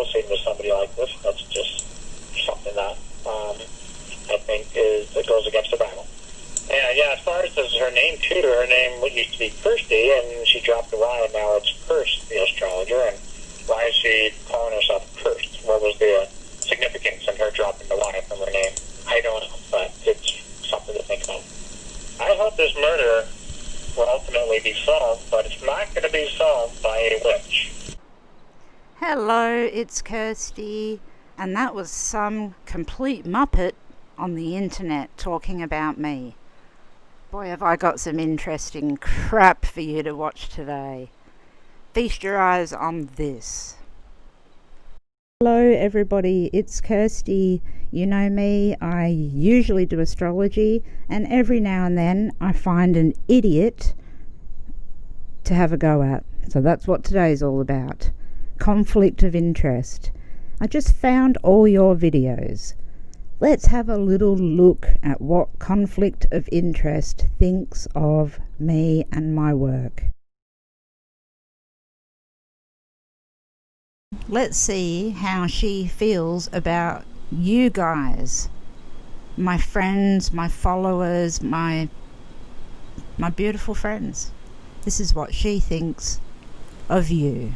associating with somebody like this. That's just something that I think it goes against the Bible. And yeah, as far as her name too, her name used to be Kirsty, and she dropped the Y, and now it's Kirst, the astrologer. And why is she calling herself Kirst? What was the significance in her dropping the Y from her name? I don't know, but it's something to think about. I hope this murder will ultimately be solved, but it's not going to be solved by a witch. Hello, it's Kirsty, and that was some complete muppet on the internet talking about me. Boy, have I got some interesting crap for you to watch today. Feast your eyes on this. Hello everybody, it's Kirsty. You know me, I usually do astrology, and every now and then I find an idiot to have a go at. So that's what today's all about. Conflict of interest. I just found all your videos. Let's have a little look at what conflict of interest thinks of me and my work. Let's see how she feels about you guys, my friends, my followers, my beautiful friends. This is what she thinks of you.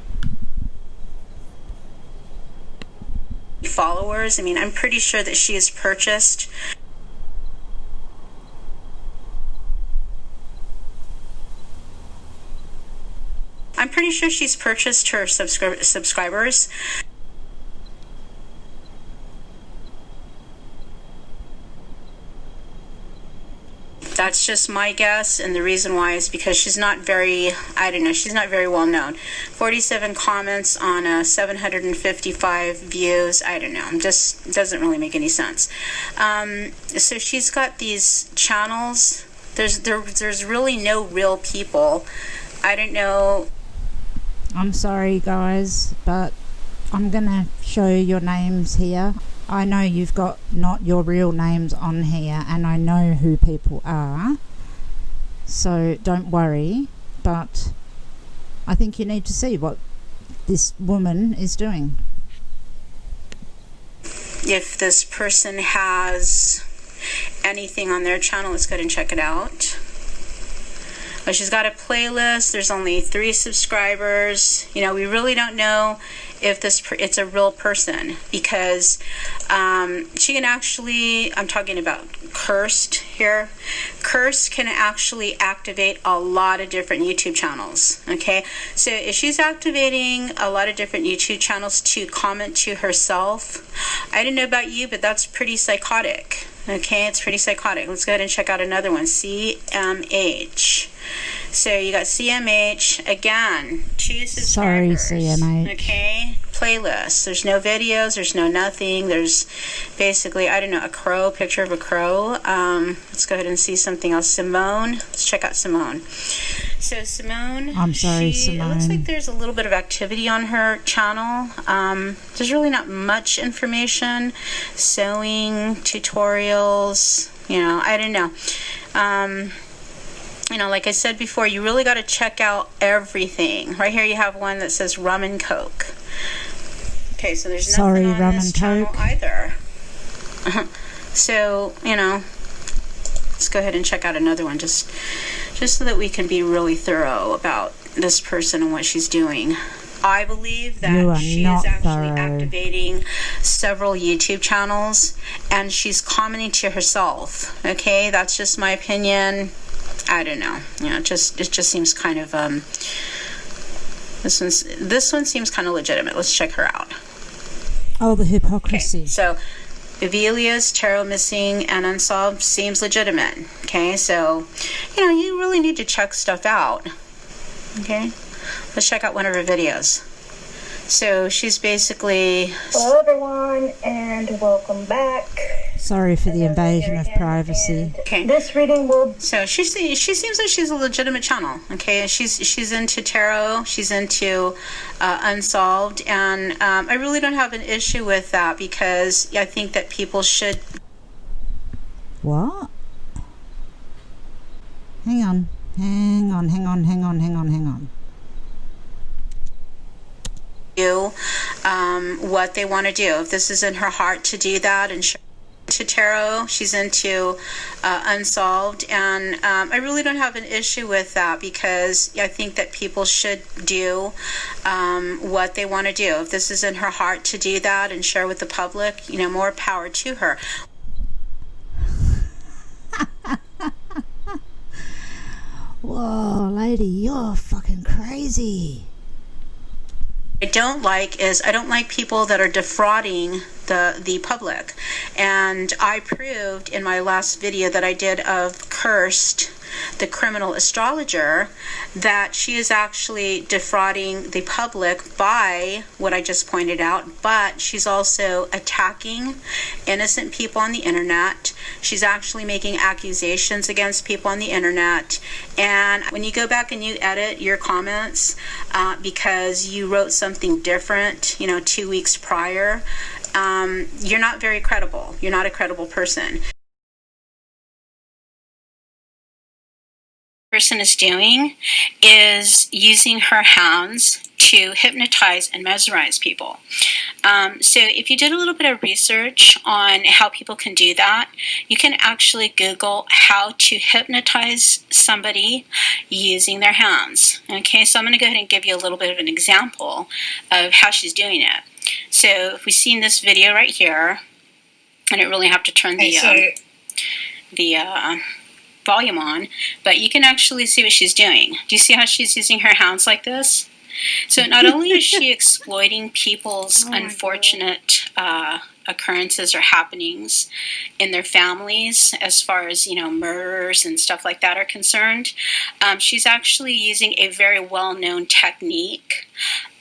Followers, I mean, I'm pretty sure that she has purchased her subscribers. That's just my guess, and the reason why is because she's not very well known. 47 comments on 755 views. I don't know. Just doesn't really make any sense. So she's got these channels. There's really no real people. I don't know. I'm sorry guys, but I'm gonna show your names here. I know you've got not your real names on here, and I know who people are, so don't worry, but I think you need to see what this woman is doing. If this person has anything on their channel, let's go ahead and check it out. Well, she's got a playlist. There's only 3 subscribers. You know, we really don't know if it's a real person, because she can actually, I'm talking about Kirst here. Kirst can actually activate a lot of different YouTube channels. Okay, so if she's activating a lot of different YouTube channels to comment to herself, I don't know about you, but that's pretty psychotic. Okay, it's pretty psychotic. Let's go ahead and check out another one. CMH. So you got CMH, again, 2 subscribers. Sorry, CMH. Okay, playlist. There's no videos, there's no nothing. There's basically, I don't know, a crow, picture of a crow. Let's go ahead and see something else. Simone. Let's check out Simone. So Simone, I'm sorry, Simone. It looks like there's a little bit of activity on her channel. There's really not much information. Sewing, tutorials, you know, I don't know. You know, like I said before, you really got to check out everything. Right here you have one that says rum and coke. Okay, so there's nothing on this channel either. So, you know, let's go ahead and check out another one just so that we can be really thorough about this person and what she's doing. I believe that she is actually activating several YouTube channels, and she's commenting to herself. Okay, that's just my opinion. I don't know. You know, it just seems kind of this one seems kind of legitimate. Let's check her out. Oh, the hypocrisy. Okay, so Velia's Tarot Missing and Unsolved seems legitimate. Okay, so you know, you really need to check stuff out. Okay, let's check out one of her videos. So she's basically... Hello everyone, and welcome back. Sorry for the invasion of privacy. Okay. This reading will... So she seems like she's a legitimate channel. Okay, she's into tarot, she's into Unsolved, and I really don't have an issue with that, because I think that people should... What? Hang on. what they want to do. If this is in her heart to do that and share to tarot, she's into unsolved, and I really don't have an issue with that, because I think that people should do what they want to do. If this is in her heart to do that and share with the public, more power to her. Whoa, lady, you're fucking crazy. I don't like people that are defrauding the public. And I proved in my last video that I did of Kirst, the criminal astrologer, that she is actually defrauding the public by what I just pointed out, but she's also attacking innocent people on the internet. She's actually making accusations against people on the internet. And when you go back and you edit your comments because you wrote something different, 2 weeks prior, you're not very credible. You're not a credible person. Person is doing is using her hounds to hypnotize and mesmerize people. So if you did a little bit of research on how people can do that, you can actually Google how to hypnotize somebody using their hounds. Okay, so I'm going to go ahead and give you a little bit of an example of how she's doing it. So if we see in this video right here, I don't really have to turn the volume on, but you can actually see what she's doing. Do you see how she's using her hounds like this? So not only is she exploiting people's unfortunate occurrences or happenings in their families, as far as murders and stuff like that are concerned, she's actually using a very well-known technique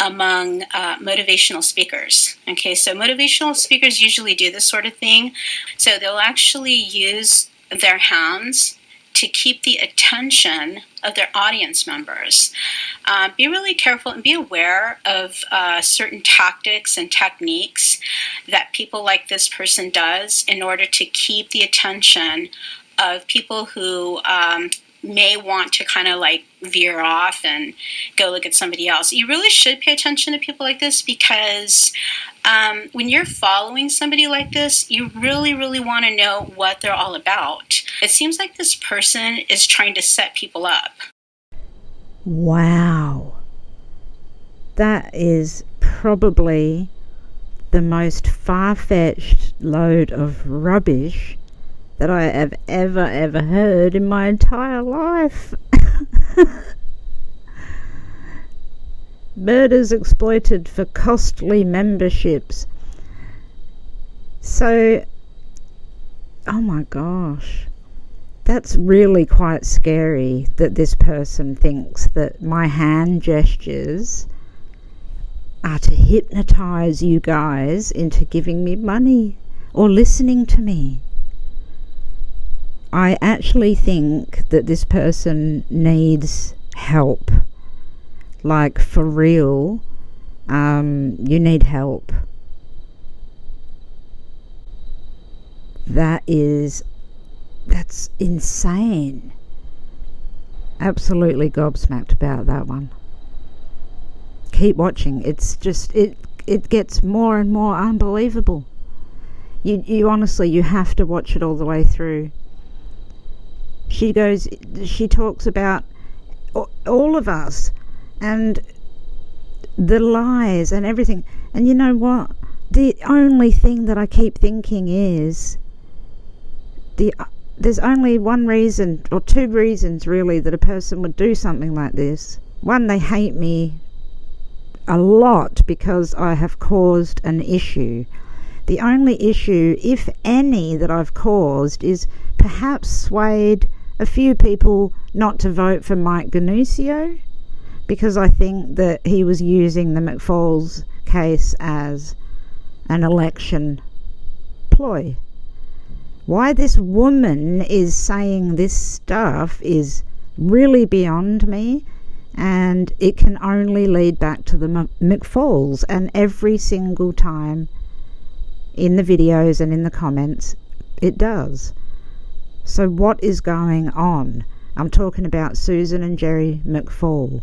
among motivational speakers. Okay, so motivational speakers usually do this sort of thing. So they'll actually use their hounds to keep the attention of their audience members. Be really careful and be aware of certain tactics and techniques that people like this person does in order to keep the attention of people who may want to kind of like veer off and go look at somebody else. You really should pay attention to people like this, because when you're following somebody like this, you really, really want to know what they're all about. It seems like this person is trying to set people up. Wow. That is probably the most far-fetched load of rubbish that I have ever heard in my entire life. Murders exploited for costly memberships. So, oh my gosh, that's really quite scary that this person thinks that my hand gestures are to hypnotize you guys into giving me money or listening to me. I actually think that this person needs help. Like, for real, you need help. That's insane. Absolutely gobsmacked about that one. Keep watching. It's just, it gets more and more unbelievable. You honestly, you have to watch it all the way through. She talks about all of us and the lies and everything. And you know what? The only thing that I keep thinking is there's only one reason, or two reasons really, that a person would do something like this. One, they hate me a lot because I have caused an issue. The only issue, if any, that I've caused is perhaps swayed a few people not to vote for Mike Ganusio, because I think that he was using the McFalls case as an election ploy. Why this woman is saying this stuff is really beyond me, and it can only lead back to the McFalls, and every single time in the videos and in the comments it does. So what is going on? I'm talking about Susan and Jerry McFall.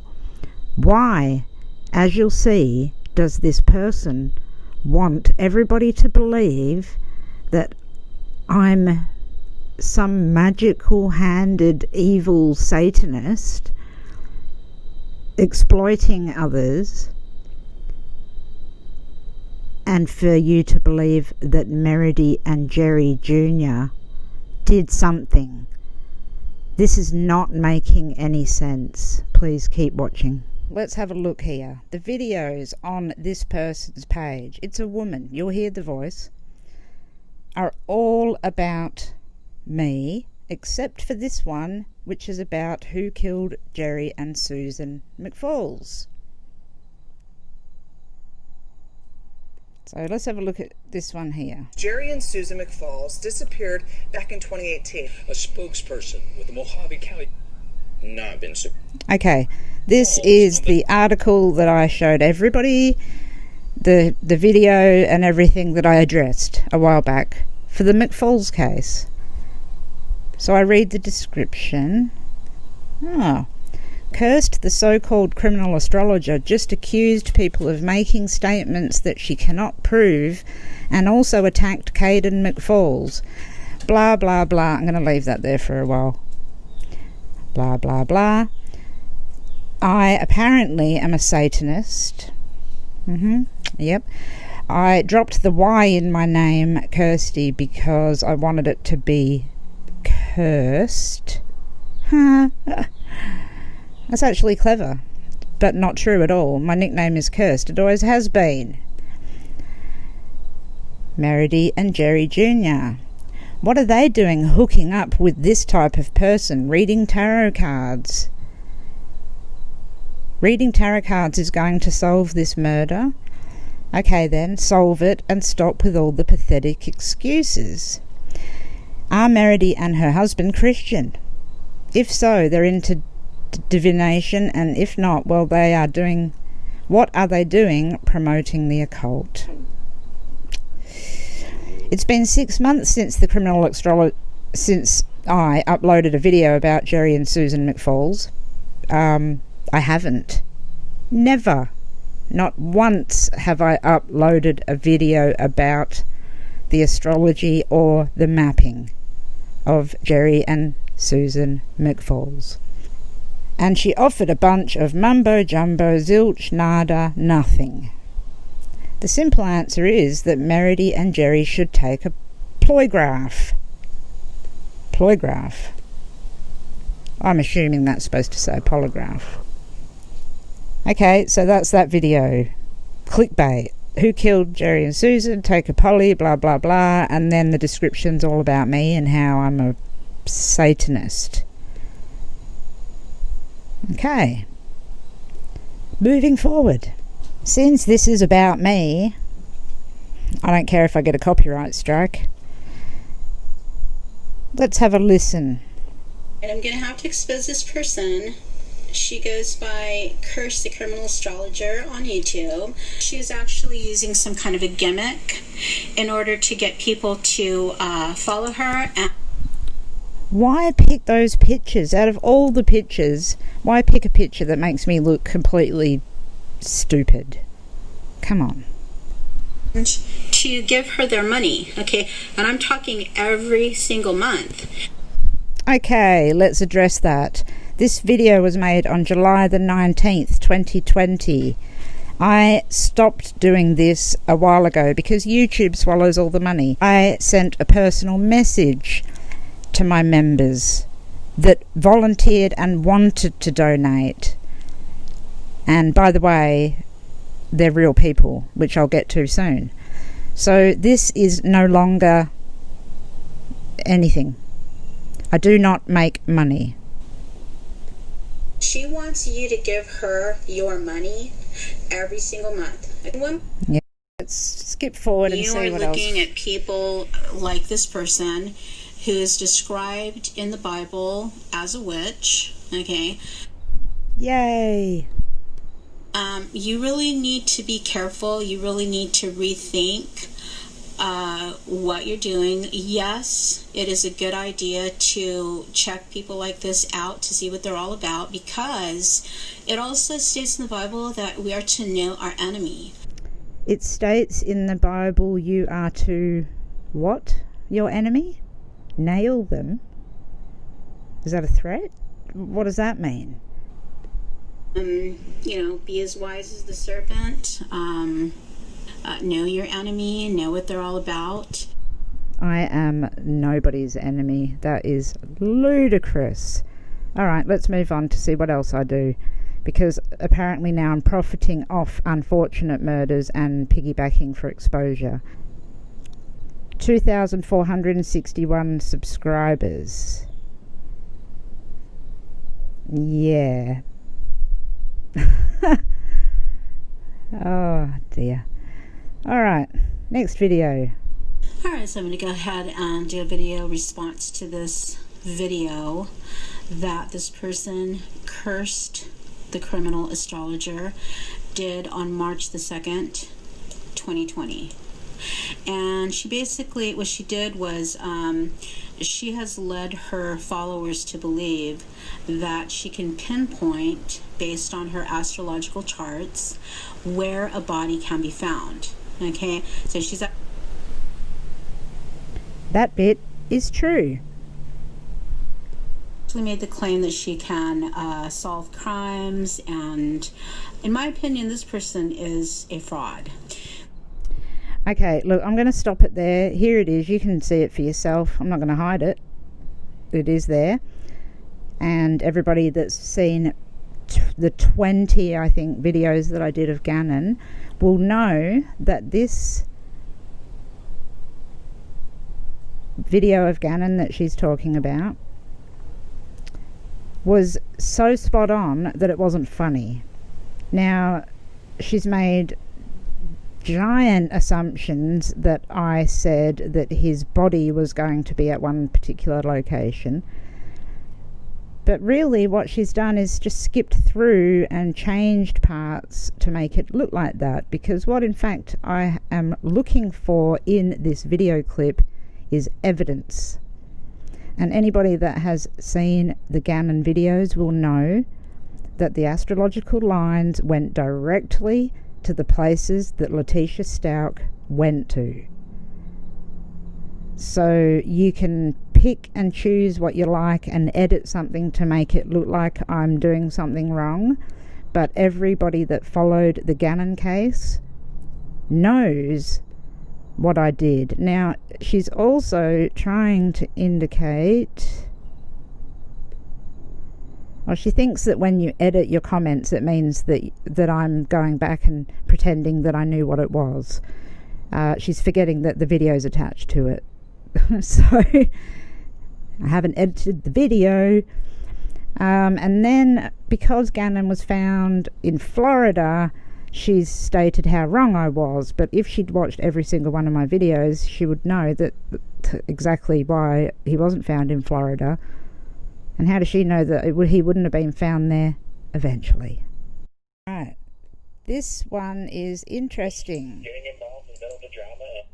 Why, as you'll see, does this person want everybody to believe that I'm some magical-handed evil Satanist exploiting others, and for you to believe that Meridee and Jerry Jr. did something? This is not making any sense. Please keep watching. Let's have a look here. The videos on this person's page, it's a woman, you'll hear the voice, are all about me, except for this one, which is about who killed Jerry and Susan McFalls. So let's have a look at this one here. Jerry and Susan McFalls disappeared back in 2018. A spokesperson with the Mojave County not been sued. Okay, this is the article that I showed everybody, the video and everything that I addressed a while back for the McFalls case. So I read the description. Kirst, the so-called criminal astrologer, just accused people of making statements that she cannot prove, and also attacked Caden McFalls. Blah, blah, blah. I'm going to leave that there for a while. Blah, blah, blah. I apparently am a Satanist. Yep. I dropped the Y in my name, Kirsty, because I wanted it to be Kirst. That's actually clever, but not true at all. My nickname is Kirst. It always has been. Meridee and Jerry Jr. What are they doing hooking up with this type of person, reading tarot cards? Reading tarot cards is going to solve this murder? Okay then, solve it and stop with all the pathetic excuses. Are Meridee and her husband Christian? If so, they're into divination, and if not, well, they are doing... What are they doing promoting the occult? It's been 6 months since the criminal astrologer... since I uploaded a video about Jerry and Susan McFalls. I haven't. Never. Not once have I uploaded a video about the astrology or the mapping of Jerry and Susan McFalls. And she offered a bunch of mumbo-jumbo, zilch, nada, nothing. The simple answer is that Meridee and Jerry should take a polygraph. Polygraph. I'm assuming that's supposed to say polygraph. Okay, so that's that video. Clickbait. Who killed Jerry and Susan? Take a poly, blah, blah, blah. And then the description's all about me and how I'm a Satanist. Okay. Moving forward. Since this is about me, I don't care if I get a copyright strike. Let's have a listen. And I'm going to have to expose this person. She goes by Kirst, the criminal astrologer, on YouTube. She is actually using some kind of a gimmick in order to get people to follow her. Why pick those pictures? Out of all the pictures, why pick a picture that makes me look completely stupid? Come on. To give her their money, okay? And I'm talking every single month. Okay, let's address that. This video was made on July the 19th, 2020. I stopped doing this a while ago because YouTube swallows all the money. I sent a personal message to my members that volunteered and wanted to donate. And by the way, they're real people, which I'll get to soon. So this is no longer anything. I do not make money. She wants you to give her your money every single month. Yeah. Let's skip forward and see what else. You are looking at people like this person who is described in the Bible as a witch, okay? Yay! You really need to be careful. You really need to rethink what you're doing. Yes, it is a good idea to check people like this out to see what they're all about, because it also states in the Bible that we are to know our enemy. It states in the Bible you are to what? Your enemy? Nail them? Is that a threat? What does that mean? Be as wise as the serpent. Know your enemy, know what they're all about. I am nobody's enemy. That is ludicrous. Alright, let's move on to see what else I do. Because apparently now I'm profiting off unfortunate murders and piggybacking for exposure. 2,461 subscribers. Yeah. Oh dear. Alright, next video. Alright, so I'm going to go ahead and do a video response to this video that this person, Kirst, the criminal astrologer, did on March the 2nd, 2020. And she basically, what she did was, she has led her followers to believe that she can pinpoint, based on her astrological charts, where a body can be found. Okay, so she's... That bit is true. Made the claim that she can solve crimes, and in my opinion, this person is a fraud. Okay, look, I'm going to stop it there. Here it is. You can see it for yourself. I'm not going to hide it. It is there. And everybody that's seen the 20, I think, videos that I did of Gannon will know that this video of Gannon that she's talking about was so spot on that it wasn't funny. Now, she's made giant assumptions that I said that his body was going to be at one particular location. But really what she's done is just skipped through and changed parts to make it look like that, because what in fact I am looking for in this video clip is evidence. And anybody that has seen the Gannon videos will know that the astrological lines went directly to the places that Letitia Stalk went to. So you can pick and choose what you like and edit something to make it look like I'm doing something wrong, but everybody that followed the Gannon case knows what I did. Now, she's also trying to indicate... Well, she thinks that when you edit your comments, it means that I'm going back and pretending that I knew what it was. She's forgetting that the video's attached to it. So, I haven't edited the video. And then, because Gannon was found in Florida, she's stated how wrong I was. But if she'd watched every single one of my videos, she would know that exactly why he wasn't found in Florida. And how does she know that he wouldn't have been found there eventually? Right. This one is interesting. Getting involved in the middle of the drama.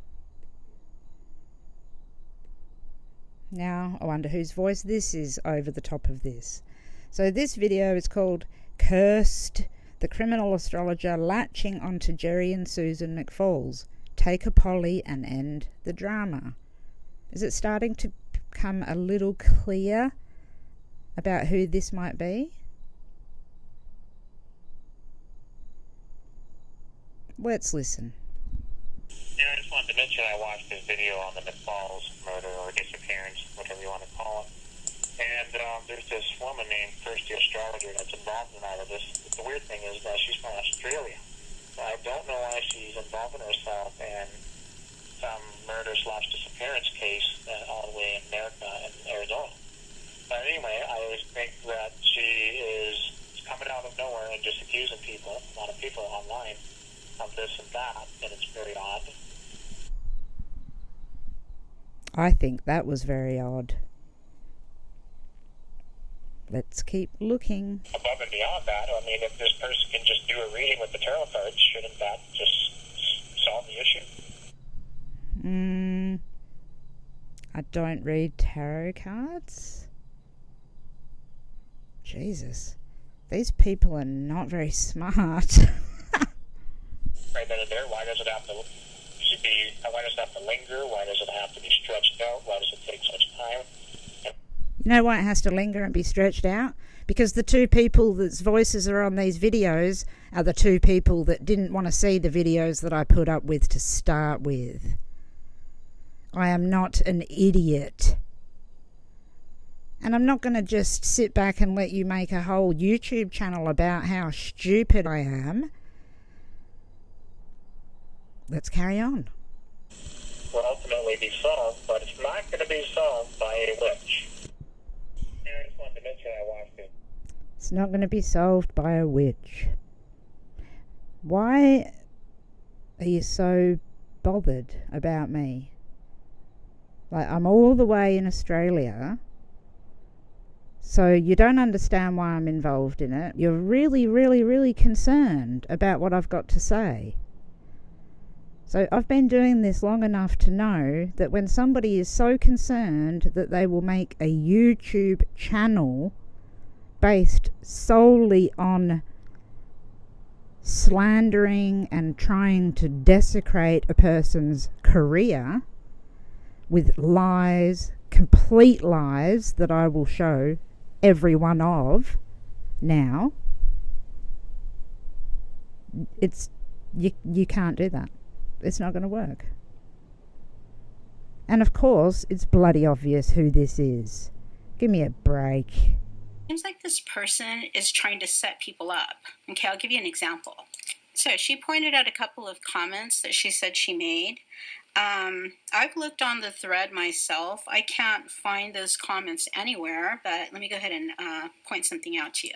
Now, I wonder whose voice this is over the top of this. So this video is called Kirst, the criminal astrologer latching onto Jerry and Susan McFalls. Take a poly and end the drama. Is it starting to become a little clear about who this might be? Let's listen. Yeah, I just wanted to mention I watched this video on the McFalls murder or disappearance, whatever you want to call it. And there's this woman named Kirst, the astrologer, that's involved in all of this. The weird thing is that she's from Australia. I don't know why she's involving herself in some murder/disappearance case all the way in America and Arizona. But anyway, I think that she is coming out of nowhere and just accusing people, a lot of people online, of this and that, and it's very odd. I think that was very odd. Let's keep looking. Above and beyond that, I mean, if this person can just do a reading with the tarot cards, shouldn't that just solve the issue? I don't read tarot cards. Jesus. These people are not very smart. right then and there? Why does it have to why does it have to linger? Why does it have to be stretched out? Why does it take such time? You know why it has to linger and be stretched out? Because the two people whose voices are on these videos are the two people that didn't want to see the videos that I put up with to start with. I am not an idiot. And I'm not going to just sit back and let you make a whole YouTube channel about how stupid I am. Let's carry on. Will ultimately be solved, but it's not going to be solved by a witch. And I just wanted to mention I watched it. It's not going to be solved by a witch. Why are you so bothered about me? Like, I'm all the way in Australia, so you don't understand why I'm involved in it. You're really, really, really concerned about what I've got to say. So I've been doing this long enough to know that when somebody is so concerned that they will make a YouTube channel based solely on slandering and trying to desecrate a person's career with lies, complete lies that I will show every one of now, you can't do that. It's not going to work. And of course, it's bloody obvious who this is. Give me a break. Seems like this person is trying to set people up. Okay, I'll give you an example. So she pointed out a couple of comments that she said she made. I've looked on the thread myself. I can't find those comments anywhere, but let me go ahead and point something out to you.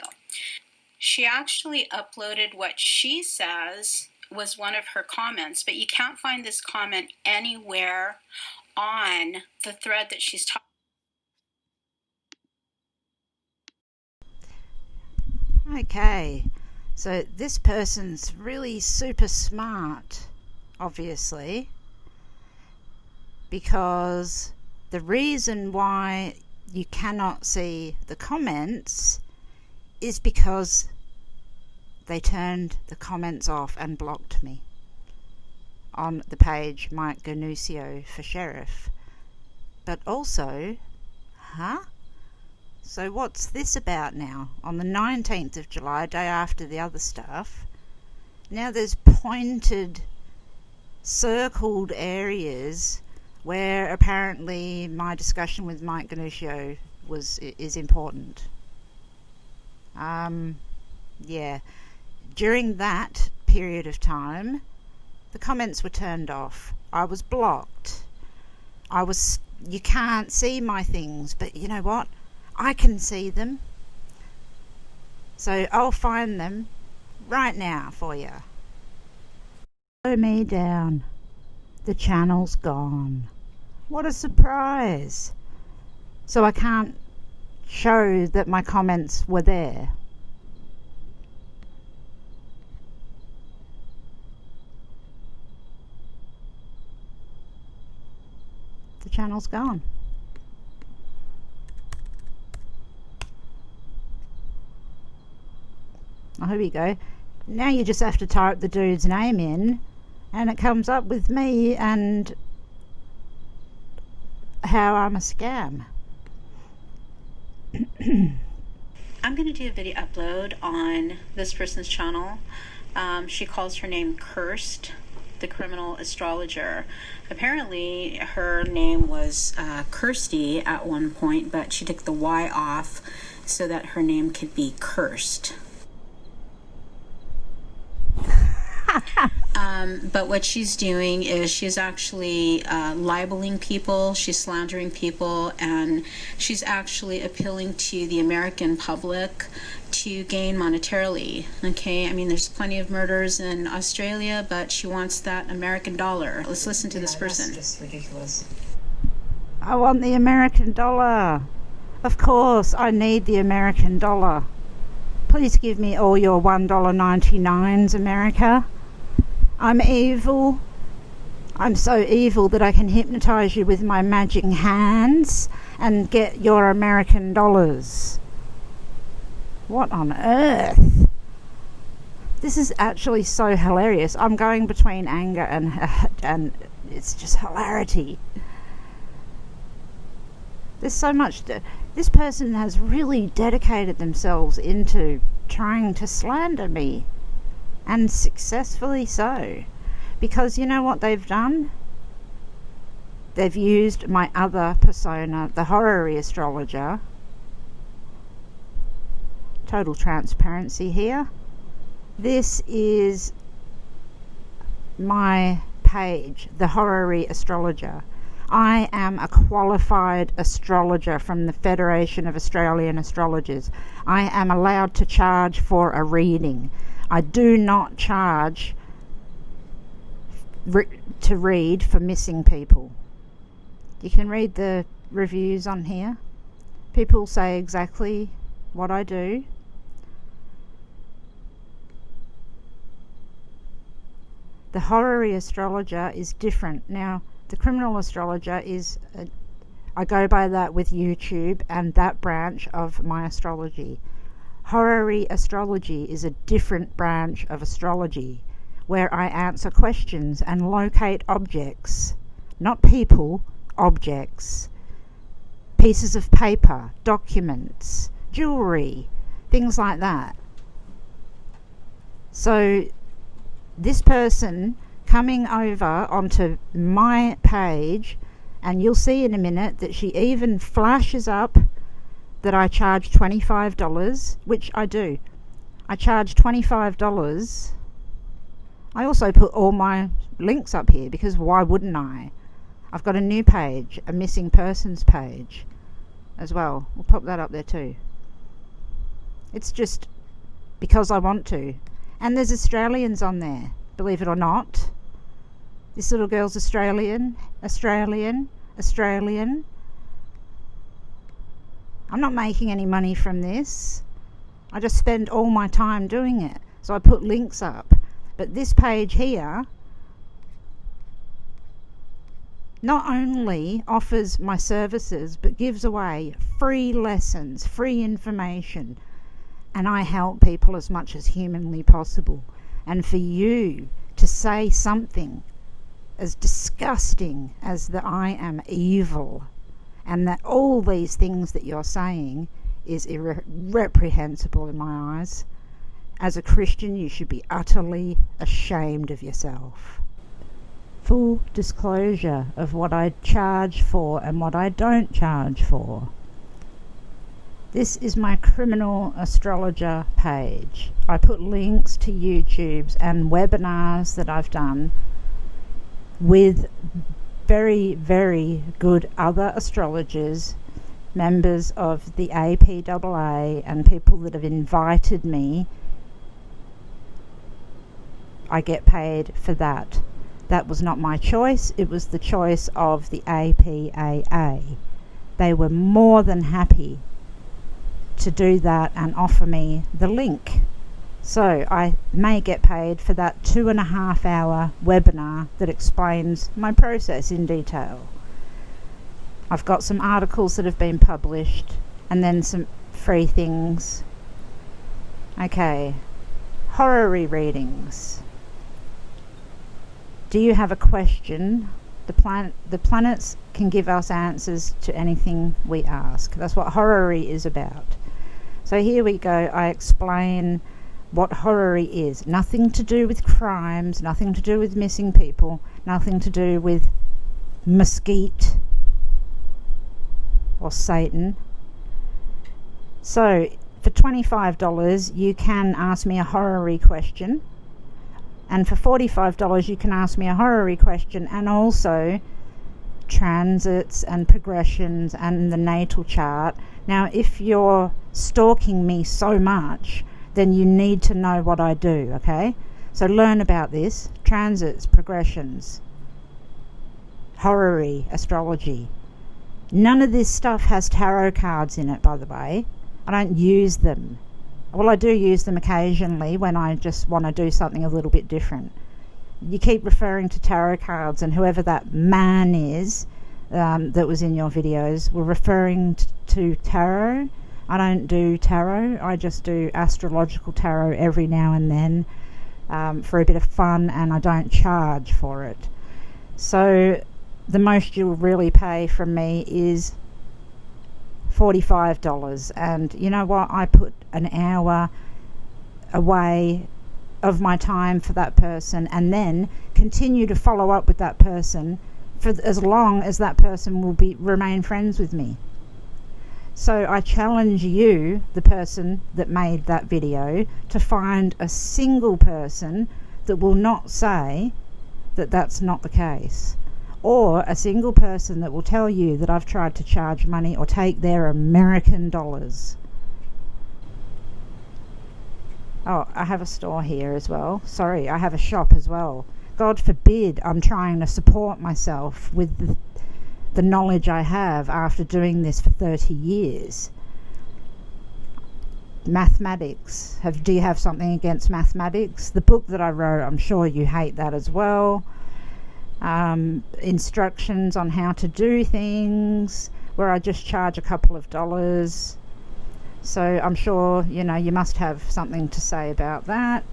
She actually uploaded what she says was one of her comments, but you can't find this comment anywhere on the thread that she's talking. Okay, so this person's really super smart, obviously, because the reason why you cannot see the comments is because they turned the comments off and blocked me on the page Mike Ganusio for Sheriff. But also, so what's this about now? On the 19th of July, day after the other stuff, now there's pointed, circled areas where apparently my discussion with Mike Ganusio is important. Yeah. During that period of time, the comments were turned off. I was blocked. You can't see my things, but you know what? I can see them. So I'll find them right now for you. Slow me down. The channel's gone. What a surprise. So I can't show that my comments were there. The channel's gone. Oh, here we go. Now you just have to type the dude's name in and it comes up with me and how I'm a scam. I'm going to do a video upload on this person's channel. She calls her name Kirst, the criminal astrologer. Apparently her name was Kirsty at one point, but she took the Y off so that her name could be Kirst. But what she's doing is she's actually libeling people, she's slandering people, and she's actually appealing to the American public to gain monetarily. Okay, I mean, there's plenty of murders in Australia, but she wants that American dollar. Let's listen to this person. That's just ridiculous. I want the American dollar. Of course, I need the American dollar. Please give me all your $1.99s, America. I'm evil. I'm so evil that I can hypnotise you with my magic hands and get your American dollars. What on earth? This is actually so hilarious. I'm going between anger and it's just hilarity. There's so much. This person has really dedicated themselves into trying to slander me, and successfully so. Because you know what they've done? They've used my other persona, the horary astrologer. Total transparency here. This is my page, the horary astrologer. I am a qualified astrologer from the Federation of Australian Astrologers. I am allowed to charge for a reading. I do not charge to read for missing people. You can read the reviews on here. People say exactly what I do. The horary astrologer is different. Now, the criminal astrologer is, I go by that with YouTube and that branch of my astrology. Horary astrology is a different branch of astrology where I answer questions and locate objects, not people, objects, pieces of paper, documents, jewelry, things like that. So this person coming over onto my page, and you'll see in a minute that she even flashes up that I charge $25, which I do. I charge $25. I also put all my links up here because why wouldn't I? I've got a new page, a missing persons page as well. We'll pop that up there too. It's just because I want to. And there's Australians on there, believe it or not. This little girl's Australian. I'm not making any money from this. I just spend all my time doing it. So I put links up. But this page here not only offers my services, but gives away free lessons, free information. And I help people as much as humanly possible. And for you to say something as disgusting as that I am evil and that all these things that you're saying is reprehensible in my eyes. As a Christian, you should be utterly ashamed of yourself. Full disclosure of what I charge for and what I don't charge for. This is my criminal astrologer page. I put links to YouTubes and webinars that I've done with very, very good other astrologers, members of the APAA, and people that have invited me. I get paid for that. That was not my choice. It was the choice of the APAA. They were more than happy to do that and offer me the link. So I may get paid for that 2.5 hour webinar that explains my process in detail. I've got some articles that have been published and then some free things. Okay, horary readings. Do you have a question? The planets can give us answers to anything we ask. That's what horary is about. So here we go. I explain what horary is. Nothing to do with crimes, nothing to do with missing people, nothing to do with mesquite or Satan. So for $25 you can ask me a horary question, and for $45 you can ask me a horary question and also transits and progressions and the natal chart. Now if you're stalking me so much, then you need to know what I do, okay? So learn about this. Transits, progressions, horary, astrology. None of this stuff has tarot cards in it, by the way. I don't use them. Well, I do use them occasionally when I just want to do something a little bit different. You keep referring to tarot cards, and whoever that man is that was in your videos were referring to tarot. I don't do tarot. I just do astrological tarot every now and then. for a bit of fun, and I don't charge for it. So the most you'll really pay from me is $45, and you know what, I put an hour away of my time for that person, and then continue to follow up with that person for as long as that person will remain friends with me. So I challenge you, the person that made that video, to find a single person that will not say that that's not the case, or a single person that will tell you that I've tried to charge money or take their American dollars. Oh, I have a store here as well. Sorry, I have a shop as well. God forbid I'm trying to support myself with the knowledge I have after doing this for 30 years. Mathematics. Do you have something against mathematics? The book that I wrote, I'm sure you hate that as well. Instructions on how to do things, where I just charge a couple of dollars. So I'm sure, you must have something to say about that.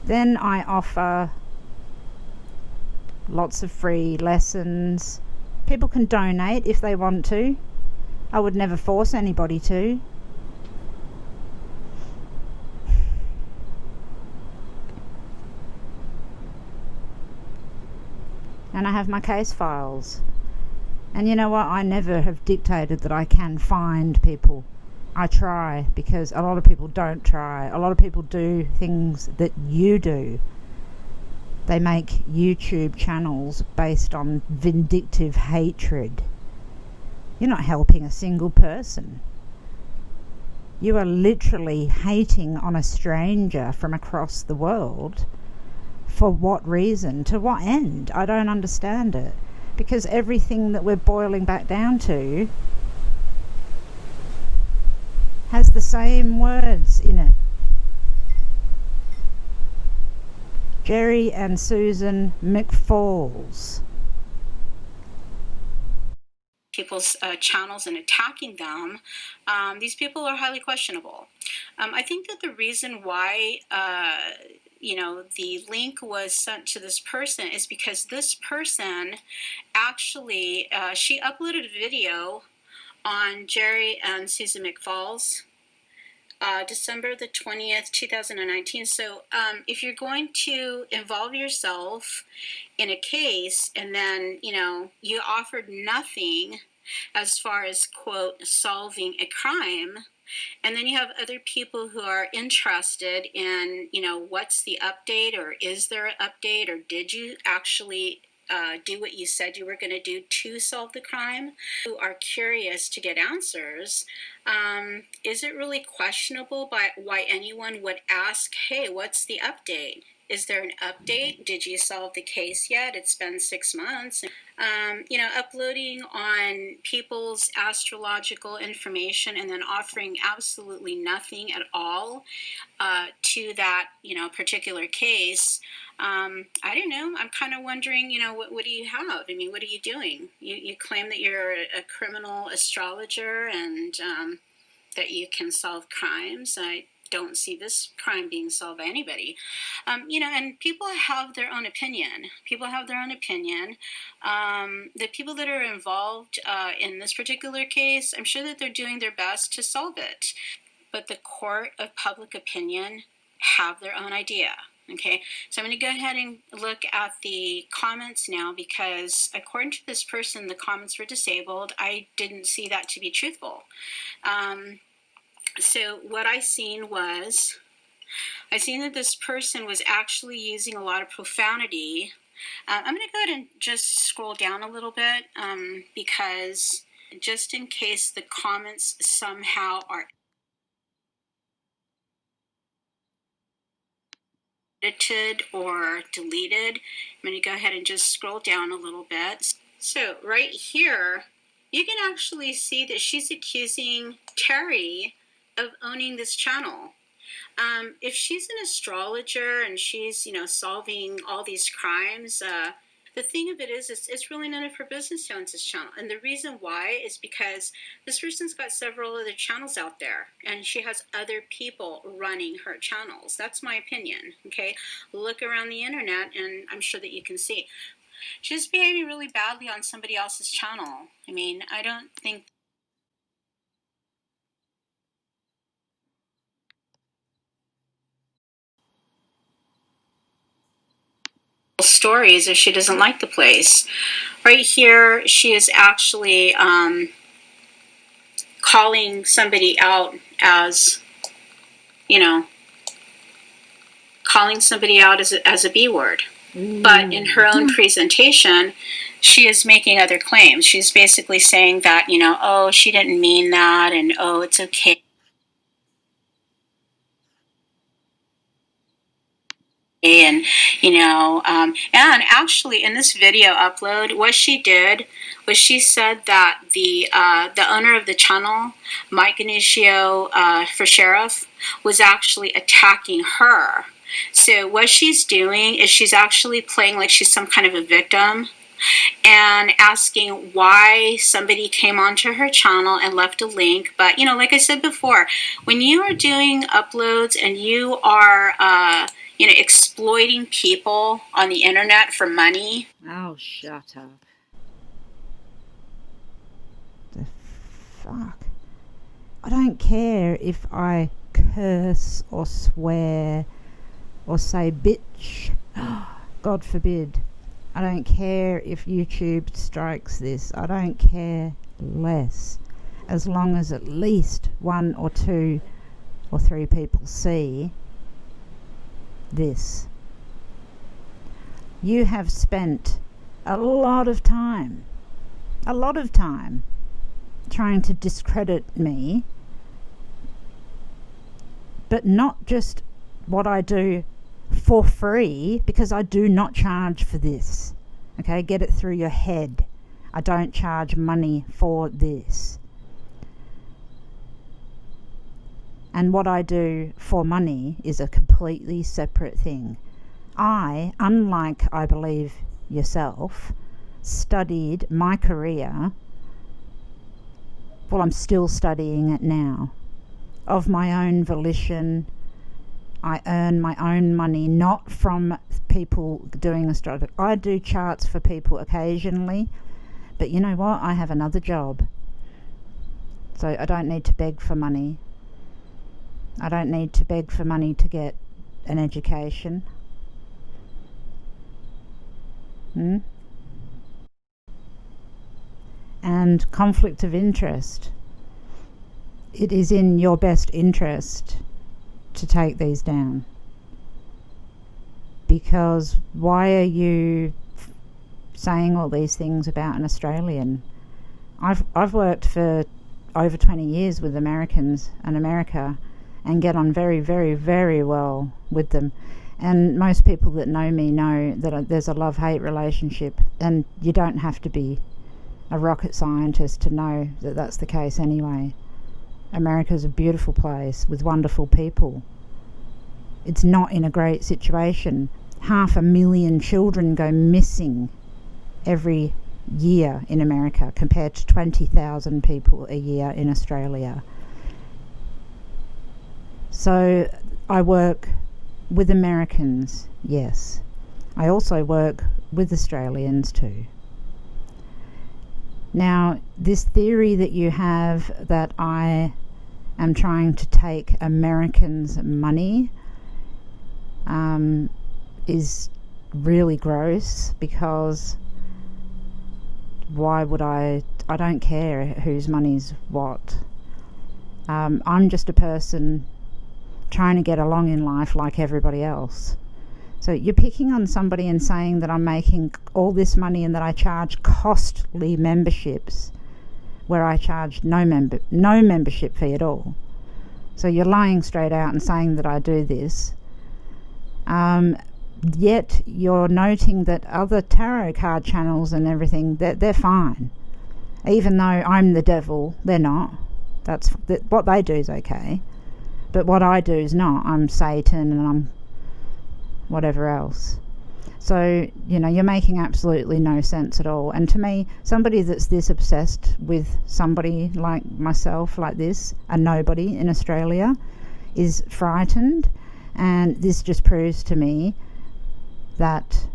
Then I offer lots of free lessons. People can donate if they want to. I would never force anybody to. And I have my case files. And you know what? I never have dictated that I can find people. I try, because a lot of people don't try. A lot of people do things that you do. They make YouTube channels based on vindictive hatred. You're not helping a single person. You are literally hating on a stranger from across the world. For what reason? To what end? I don't understand it. Because everything that we're boiling back down to has the same words in it. Jerry and Susan McFalls. People's channels and attacking them, these people are highly questionable. I think that the reason why the link was sent to this person is because this person actually she uploaded a video on Jerry and Susan McFalls December the 20th, 2019. So if you're going to involve yourself in a case and then, you offered nothing as far as, quote, solving a crime, and then you have other people who are interested in, what's the update, or is there an update, or did you actually do what you said you were going to do to solve the crime, who are curious to get answers, is it really questionable why anyone would ask, hey, what's the update? Is there an update? Did you solve the case yet? It's been 6 months. Uploading on people's astrological information and then offering absolutely nothing at all to that, particular case. I don't know. I'm kind of wondering, what do you have? I mean, what are you doing? You claim that you're a criminal astrologer and that you can solve crimes. I don't see this crime being solved by anybody. And people have their own opinion. The people that are involved in this particular case, I'm sure that they're doing their best to solve it. But the court of public opinion have their own idea. Okay, so I'm going to go ahead and look at the comments now, because according to this person, the comments were disabled. I didn't see that to be truthful. So what I seen that this person was actually using a lot of profanity. I'm going to go ahead and just scroll down a little bit because just in case the comments somehow are edited or deleted, I'm going to go ahead and just scroll down a little bit. So right here, you can actually see that she's accusing Terry of owning this channel. If she's an astrologer and she's, solving all these crimes, The thing of it is it's really none of her business who owns this channel. And the reason why is because this person's got several other channels out there, and she has other people running her channels. That's my opinion, okay? Look around the internet, and I'm sure that you can see. She's behaving really badly on somebody else's channel. I mean, I don't think stories if she doesn't like the place. Right here, she is actually calling somebody out as, you know, calling somebody out as a B word. But in her own presentation, she is making other claims. She's basically saying that, you know, oh, she didn't mean that, and oh, it's okay. And, you know, and actually in this video upload, what she did was she said that the owner of the channel, Mike Inicio for Sheriff, was actually attacking her. So what she's doing is she's actually playing like she's some kind of a victim and asking why somebody came onto her channel and left a link. But, you know, like I said before, when you are doing uploads and you are, you know, exploiting people on the internet for money. Oh, shut up. The fuck? I don't care if I curse or swear or say bitch. God forbid. I don't care if YouTube strikes this. I don't care less. As long as at least 1 or 2 or 3 people see this. You have spent a lot of time trying to discredit me, but not just what I do for free, because I do not charge for this. Okay, get it through your head. I don't charge money for this. And what I do for money is a completely separate thing. I, unlike I believe yourself, studied my career, well, I'm still studying it now, of my own volition. I earn my own money, not from people doing astrology. I do charts for people occasionally, but you know what? I have another job. So I don't need to beg for money. I don't need to beg for money to get an education. And conflict of interest. It is in your best interest to take these down, because why are you saying all these things about an Australian? I've worked for over 20 years with Americans and America, and get on very, very, very well with them. And most people that know me know that there's a love-hate relationship, and you don't have to be a rocket scientist to know that that's the case anyway. America's a beautiful place with wonderful people. It's not in a great situation. 500,000 children go missing every year in America, compared to 20,000 people a year in Australia. So I work with Americans, yes. I also work with Australians too. Now, this theory that you have that I am trying to take Americans' money is really gross, because why would I don't care whose money's what. I'm just a person trying to get along in life like everybody else. So you're picking on somebody and saying that I'm making all this money and that I charge costly memberships, where I charge no membership fee at all. So you're lying straight out and saying that I do this. Yet you're noting that other tarot card channels and everything, they're fine. Even though I'm the devil, they're not. What they do is okay. But what I do is not. I'm Satan and I'm whatever else. So, you know, you're making absolutely no sense at all. And to me, somebody that's this obsessed with somebody like myself, like this, a nobody in Australia, is frightened. And this just proves to me that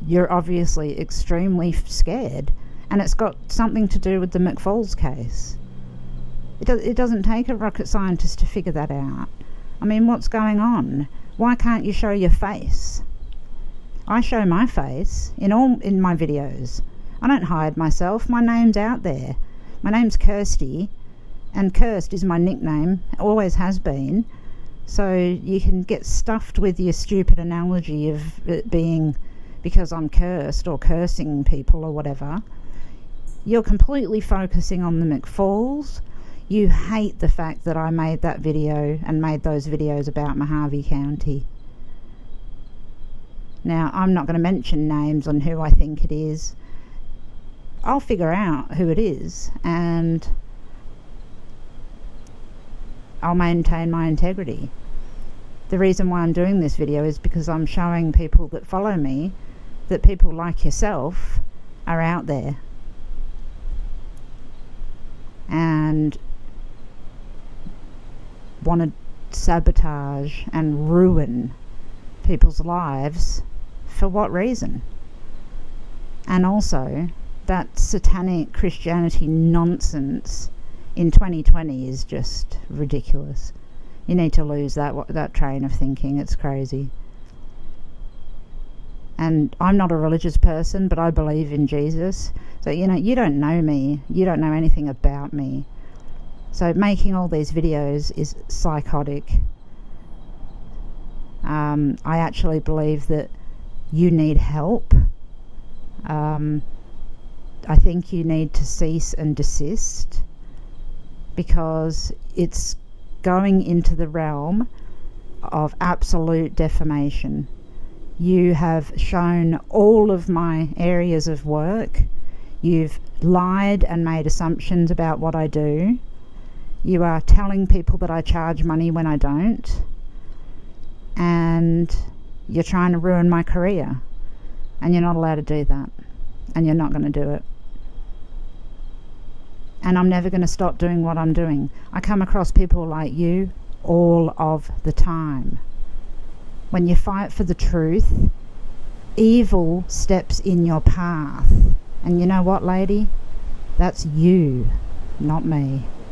you're obviously extremely scared. And it's got something to do with the McFalls case. It doesn't take a rocket scientist to figure that out. I mean, what's going on? Why can't you show your face? I show my face in my videos. I don't hide myself. My name's out there. My name's Kirsty, and Kirst is my nickname. Always has been. So you can get stuffed with your stupid analogy of it being because I'm cursed or cursing people or whatever. You're completely focusing on the McFalls. You hate the fact that I made that video and made those videos about Mojave County. Now, I'm not going to mention names on who I think it is. I'll figure out who it is, and I'll maintain my integrity. The reason why I'm doing this video is because I'm showing people that follow me that people like yourself are out there. And want to sabotage and ruin people's lives. For what reason? And also, that satanic Christianity nonsense in 2020 is just ridiculous. You need to lose that train of thinking. It's crazy. And I'm not a religious person, but I believe in Jesus. So, you know, you don't know me. You don't know anything about me. So making all these videos is psychotic. I actually believe that you need help. I think you need to cease and desist, because it's going into the realm of absolute defamation. You have shown all of my areas of work. You've lied and made assumptions about what I do. You are telling people that I charge money when I don't. And you're trying to ruin my career. And you're not allowed to do that. And you're not going to do it. And I'm never going to stop doing what I'm doing. I come across people like you all of the time. When you fight for the truth, evil steps in your path. And you know what, lady? That's you, not me.